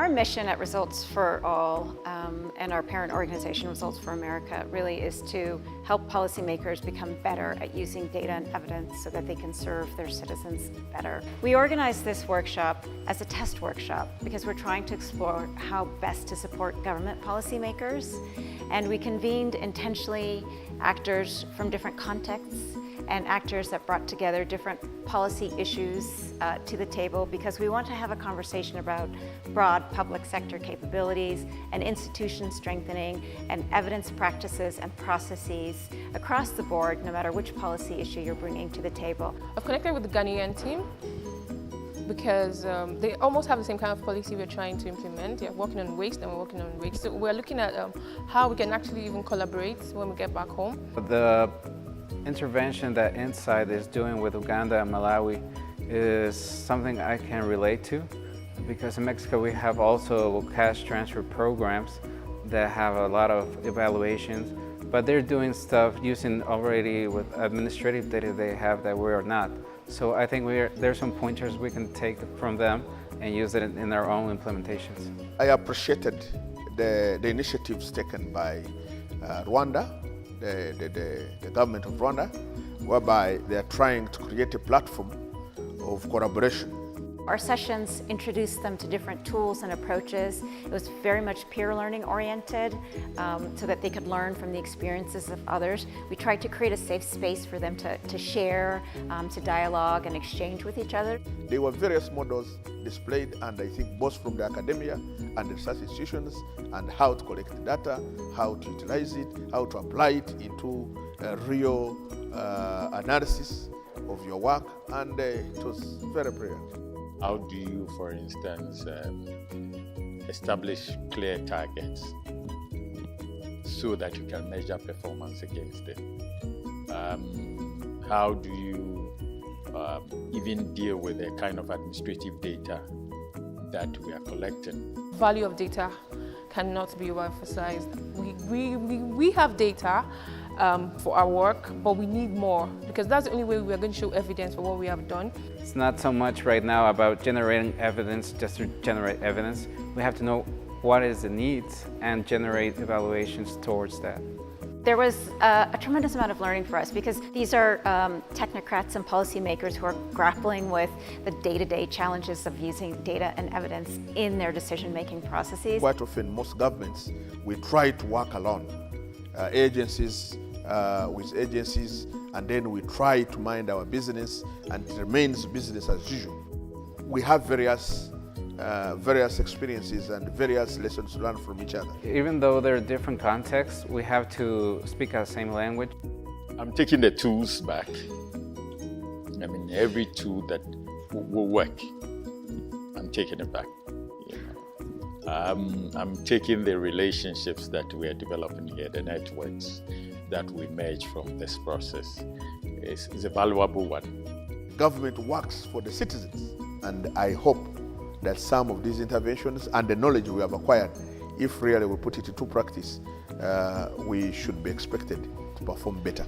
Our mission at Results for All and our parent organization, Results for America, really is to help policymakers become better at using data and evidence so that they can serve their citizens better. We organized this workshop as a test workshop because we're trying to explore how best to support government policymakers, and we convened intentionally actors from different contexts and actors that brought together different policy issues to the table because we want to have a conversation about broad public sector capabilities and institution strengthening and evidence practices and processes across the board, no matter which policy issue you're bringing to the table. I've connected with the Ghanaian team because they almost have the same kind of policy we're trying to implement. They're working on waste and we're working on waste. So we're looking at how we can actually even collaborate when we get back home. The intervention that IDinsight is doing with Uganda and Malawi is something I can relate to, because in Mexico we have also cash transfer programs that have a lot of evaluations, but they're doing stuff using already with administrative data they have that we are not. So I think there's some pointers we can take from them and use it in our own implementations. I appreciated the initiatives taken by Rwanda, the government of Rwanda, whereby they are trying to create a platform of collaboration. Our sessions introduced them to different tools and approaches. It was very much peer learning oriented so that they could learn from the experiences of others. We tried to create a safe space for them to share, to dialogue and exchange with each other. There were various models displayed, and I think both from the academia and the research institutions, and how to collect the data, how to utilize it, how to apply it into real analysis of your work, and it was very brilliant. How do you, for instance, establish clear targets so that you can measure performance against them? How do you even deal with the kind of administrative data that we are collecting? Value of data cannot be overemphasized. We have data for our work, but we need more, because that's the only way we are going to show evidence for what we have done. It's not so much right now about generating evidence just to generate evidence. We have to know what is the needs and generate evaluations towards that. There was a tremendous amount of learning for us because these are technocrats and policymakers who are grappling with the day-to-day challenges of using data and evidence in their decision-making processes. Quite often, most governments, we try to work alone. Agencies with agencies, and then we try to mind our business, and it remains business as usual. We have various experiences and various lessons learned from each other. Even though there are different contexts, we have to speak the same language. I'm taking the tools back. I mean, every tool that will work, I'm taking it back. I'm taking the relationships that we are developing here, the networks that we merge from this process. It's a valuable one. Government works for the citizens, and I hope that some of these interventions and the knowledge we have acquired, if really we put it into practice, we should be expected to perform better.